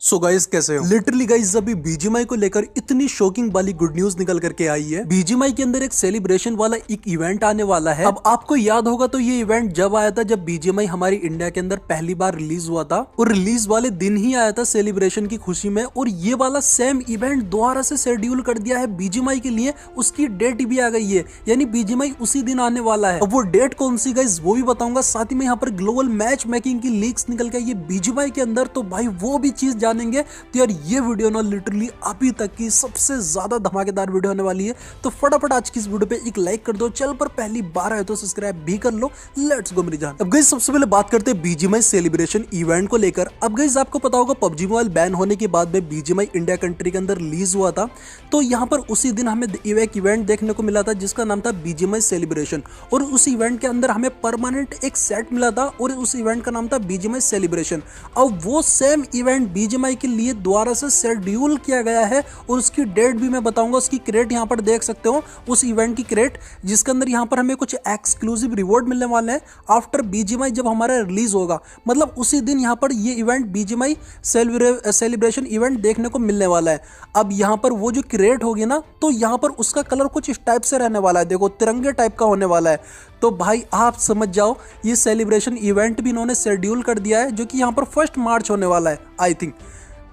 So guys कैसे हो? Literally guys अभी बीजीएमआई को लेकर इतनी शॉकिंग वाली गुड न्यूज निकल करके आई है। बीजीएमआई के अंदर एक सेलिब्रेशन वाला एक इवेंट आने वाला है। अब आपको याद होगा तो ये इवेंट जब आया था जब बीजीएमआई हमारी इंडिया के अंदर पहली बार रिलीज हुआ था और रिलीज वाले दिन ही आया था सेलिब्रेशन की खुशी में। और ये वाला सेम इवेंट दोबारा से शेड्यूल कर दिया है बीजीएमआई के लिए, उसकी डेट भी आ गई है, यानी बीजीएमआई उसी दिन आने वाला है। अब वो डेट कौन सी गाइस वो भी बताऊंगा, साथ ही में यहाँ पर ग्लोबल मैच मेकिंग की लीक्स निकल के आई है बीजीएमआई के अंदर, तो भाई वो भी चीज जानेंगे। तो यार ये वीडियो ना लिटरली अभी तक की सबसे ज्यादा धमाकेदार वीडियो होने वाली है, तो फटाफट आज की इस वीडियो पे एक लाइक कर दो, चैनल पर पहली बार आए तो सब्सक्राइब भी कर लो। लेट्स गो मेरी जान। अब गाइस सबसे पहले बात करते हैं बीजीएमआई सेलिब्रेशन इवेंट को लेकर। अब गाइस आपको पता होगा पबजी मोबाइल बैन होने के बाद में बीजीएमआई इंडिया कंट्री के अंदर रिलीज हुआ था, तो यहाँ पर उसी दिन हमें एक इवेंट देखने को मिला था जिसका नाम था बीजीएमआई सेलिब्रेशन। और उस इवेंट के अंदर हमें परमानेंट एक सेट मिला था और उस इवेंट का नाम था बीजीएमआई सेलिब्रेशन। अब वो सेम इवेंट बीजीएमआई के लिए दोबारा से शेड्यूल किया गया है और उसकी डेट भी मैं बताऊंगा। उसकी क्रेट यहाँ पर देख सकते हो, उस इवेंट की क्रेट जिसके अंदर यहाँ पर हमें कुछ एक्सक्लूसिव रिवॉर्ड मिलने वाले हैं आफ्टर बीजीएमआई जब हमारा रिलीज होगा, मतलब उसी दिन यहाँ पर ये इवेंट बीजीएमआई सेलिब्रेशन इवेंट देखने को मिलने वाला है। अब यहाँ पर वो जो क्रेट होगी ना, तो यहाँ पर उसका कलर कुछ इस टाइप से रहने वाला है, देखो तिरंगे टाइप का होने वाला है। तो भाई आप समझ जाओ ये सेलिब्रेशन इवेंट भी इन्होंने शेड्यूल कर दिया है जो कि यहाँ पर 1 मार्च होने वाला है आई थिंक।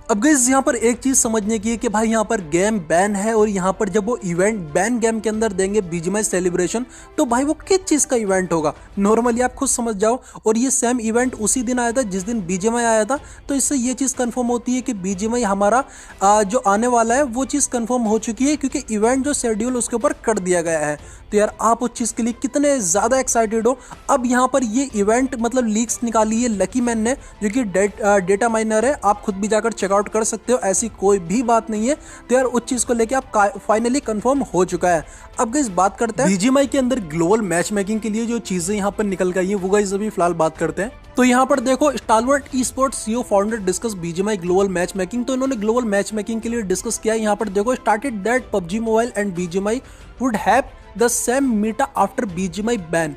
अब गाइस यहाँ पर एक चीज समझने की है कि भाई यहाँ पर गेम बैन है और यहाँ पर जब वो इवेंट बैन गेम के अंदर देंगे बीजीएमआई सेलिब्रेशन, तो भाई वो किस चीज का इवेंट होगा नॉर्मली आप खुद समझ जाओ। और ये सेम इवेंट उसी दिन आया था जिस दिन बीजीएमआई आया था, तो इससे ये चीज कंफर्म होती है कि बीजीएमआई हमारा जो आने वाला है वो चीज कंफर्म हो चुकी है, क्योंकि इवेंट जो शेड्यूल उसके ऊपर कर दिया गया है। तो यार आप उस चीज के लिए कितने ज्यादा एक्साइटेड हो। अब यहाँ पर ये इवेंट मतलब लीक्स निकाली है लकी मैन ने, जो कि डेटा माइनर है, आप खुद भी जाकर चेकआउट कर सकते हो, ऐसी कोई भी बात नहीं है। तो यार उस चीज को लेके आप फाइनली कंफर्म हो चुका है। अब गाइस बात करते हैं बीजीएमआई के अंदर ग्लोबल मैच मेकिंग के लिए जो चीजें यहाँ पर निकल गई है वो गाइस अभी फिलहाल बात करते हैं। तो यहाँ पर देखो stalwart E sports CEO founder discuss BGMI global match making, तो इन्होंने ग्लोबल मैच मेकिंग के लिए डिस्कस किया। यहाँ पर देखो started that PUBG mobile and BGMI would have the same meta after BGMI ban.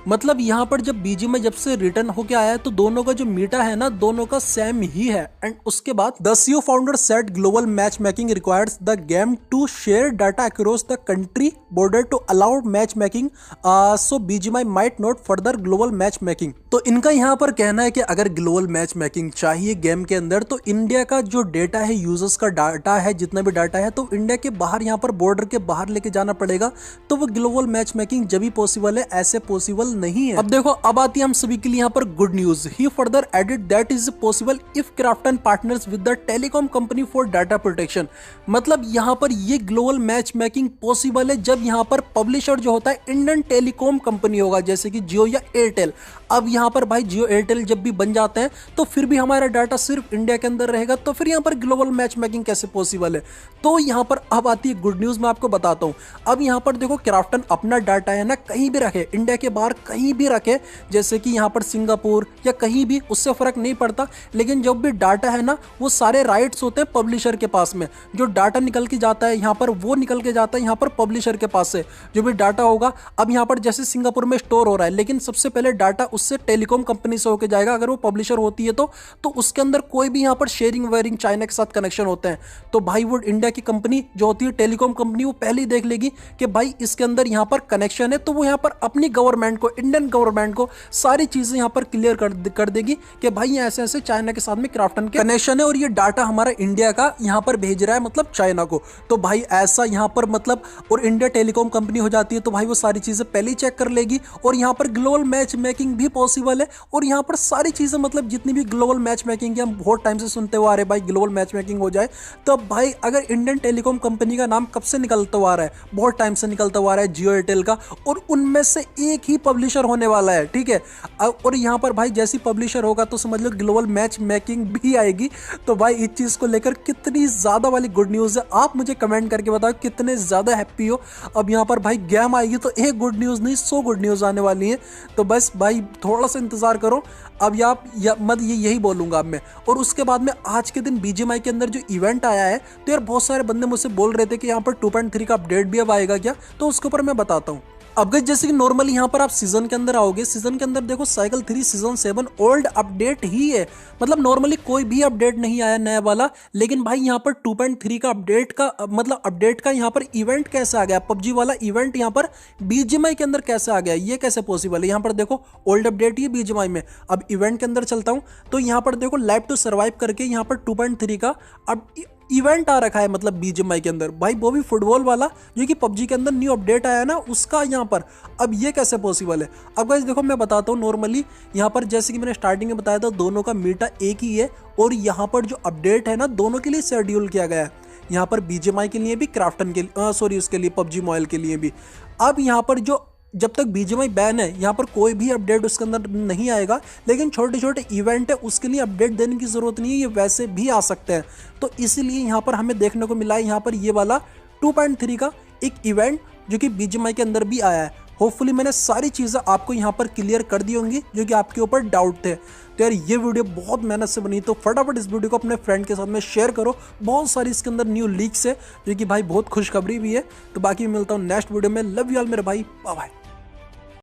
मतलब यहाँ पर जब बीजीएमआई जब से रिटर्न होके आया है तो दोनों का जो मीटा है ना, दोनों का सेम ही है। एंड उसके बाद the CEO founder said global match making requires the game to share data across the country border to allow matchmaking, so BGMI might not further global match making. तो इनका यहाँ पर कहना है कि अगर ग्लोबल मैच मेकिंग चाहिए game के अंदर तो इंडिया का जो डेटा है, यूजर्स का डाटा है, जितना भी डाटा है, तो इंडिया के बाहर यहाँ पर बॉर्डर के बाहर लेके जाना पड़ेगा, तो वो ग्लोबल मैच मेकिंग जब भी पॉसिबल है, ऐसे पॉसिबल नहीं है। अब देखो अब आती है हम सभी के लिए यहाँ पर good news. He further added that is possible if Krafton partners with the telecom company for data protection. मतलब यहाँ पर ये ग्लोबल मैच मेकिंग पॉसिबल है जब यहाँ पर पब्लिशर जो होता है इंडियन टेलीकॉम कंपनी होगा, जैसे कि जियो या एयरटेल। अब यहाँ पर भाई जियो एयरटेल जब भी बन जाते हैं तो फिर भी हमारा डाटा सिर्फ इंडिया के अंदर रहेगा, तो फिर यहाँ पर ग्लोबल मैच मेकिंग कैसे पॉसिबल है। तो यहाँ पर अब आती है गुड न्यूज, मैं आपको बताता हूँ। अब यहाँ पर देखो क्राफ्टन अपना डाटा है ना कहीं भी रखे, इंडिया के बाहर कहीं भी रखे, जैसे कि यहाँ पर सिंगापुर या कहीं भी, उससे फर्क नहीं पड़ता। लेकिन जब भी डाटा है ना वो सारे राइट्स होते हैं पब्लिशर के पास में। जो डाटा निकल के जाता है यहाँ पर वो निकल के जाता है यहाँ पर पब्लिशर के पास से जो भी डाटा होगा। अब यहाँ पर जैसे सिंगापुर में स्टोर हो रहा है, लेकिन सबसे पहले डाटा उससे टेलीकॉम कंपनी से होकर जाएगा अगर वो पब्लिशर होती है तो उसके अंदर कोई भी यहाँ पर शेयरिंग वेयरिंग चाइना के साथ कनेक्शन होते हैं, तो भाई वो इंडिया की कंपनी जो होती है टेलीकॉम कंपनी, वो पहले ही देख लेगी कि भाई इसके अंदर यहाँ पर कनेक्शन है, तो वो यहाँ पर अपनी गवर्नमेंट को, इंडियन गवर्नमेंट को सारी चीजें यहाँ पर क्लियर कर देगी कि भाई ऐसे ऐसे चाइना के साथ में क्राफ्टन के कनेक्शन है और ये डाटा हमारा इंडिया का यहाँ पर भेज रहा है, मतलब चाइना को। तो भाई ऐसा यहाँ पर मतलब, और इंडिया टेलीकॉम कंपनी हो जाती है तो भाई वो सारी चीजें पहले ही चेक कर लेगी और यहाँ पर ग्लोबल मैच मेकिंग भी पॉसिबल है। और यहाँ पर सारी चीजें मतलब जितनी भी ग्लोबल मैच मेकिंग है, हम बहुत टाइम से सुनते हुए आ रहे भाई ग्लोबल मैच मेकिंग हो जाए, तो भाई अगर इंडियन टेलीकॉम कंपनी का नाम कब से निकलता हुआ आ रहा है, बहुत टाइम से निकलता हुआ आ रहा है जियो एयरटेल का, और उनमें से एक ही पब्लिशर होने वाला है, ठीक है। और यहाँ पर भाई जैसी पब्लिशर होगा तो समझ लो ग्लोबल मैच मेकिंग भी आएगी। तो भाई इस चीज को लेकर कितनी ज्यादा वाली गुड न्यूज है, आप मुझे कमेंट करके बताओ कितने ज्यादा हैप्पी हो। अब यहाँ पर भाई गेम आएगी तो एक गुड न्यूज नहीं 100 गुड न्यूज आने वाली है, तो बस भाई थोड़ा सा इंतजार करो। अब यही बोलूंगा अब मैं। और उसके बाद में आज के दिन बीजीएमआई के अंदर जो इवेंट आया है, तो यार बहुत सारे बंदे मुझसे बोल रहे थे कि यहाँ पर 2.3 का अपडेट भी अब आएगा क्या, तो उसके ऊपर मैं बताता हूँ। अब गाइस जैसे कि नॉर्मली यहाँ पर आप सीजन के अंदर आओगे, सीजन के अंदर देखो साइकिल 3 सीजन 7 ओल्ड अपडेट ही है, मतलब नॉर्मली कोई भी अपडेट नहीं आया नया वाला। लेकिन भाई यहाँ पर 2.3 का अपडेट का मतलब अपडेट का यहाँ पर इवेंट कैसे आ गया, पबजी वाला इवेंट यहाँ पर बीजीएमआई के अंदर कैसे आ गया, ये कैसे पॉसिबल है। यहाँ पर देखो ओल्ड अपडेट ही है बीजीएमआई में। अब इवेंट के अंदर चलता हूँ तो यहाँ पर देखो लाइव टू सर्वाइव करके यहाँ पर 2.3 का अब इवेंट आ रखा है, मतलब बीजीएमआई के अंदर भाई, वो भी फुटबॉल वाला जो कि पबजी के अंदर न्यू अपडेट आया ना उसका यहाँ पर। अब ये कैसे पॉसिबल है। अब गाइस देखो मैं बताता हूँ, नॉर्मली यहाँ पर जैसे कि मैंने स्टार्टिंग में बताया था दोनों का मीटा एक ही है, और यहाँ पर जो अपडेट है ना दोनों के लिए शेड्यूल किया गया है। यहाँ पर बीजीएमआई के लिए भी, क्राफ्टन के लिए सॉरी उसके लिए पबजी मोबाइल के लिए भी। अब यहाँ पर जो जब तक बीजीएमआई बैन है यहाँ पर कोई भी अपडेट उसके अंदर नहीं आएगा, लेकिन छोटे छोटे इवेंट है उसके लिए अपडेट देने की ज़रूरत नहीं है, ये वैसे भी आ सकते हैं। तो इसीलिए यहाँ पर हमें देखने को मिला है यहाँ पर ये वाला 2.3 का एक इवेंट जो कि बीजीएमआई के अंदर भी आया है। होपफुली मैंने सारी चीज़ें आपको यहाँ पर क्लियर कर दी होंगी जो कि आपके ऊपर डाउट थे। तो यार ये वीडियो बहुत मेहनत से बनी, तो फटाफट इस वीडियो को अपने फ्रेंड के साथ में शेयर करो। बहुत सारी इसके अंदर न्यू लीक्स है जो कि भाई बहुत खुशखबरी भी है। तो बाकी मिलता हूँ नेक्स्ट वीडियो में। लव यू ऑल मेरे भाई, बाय बाय।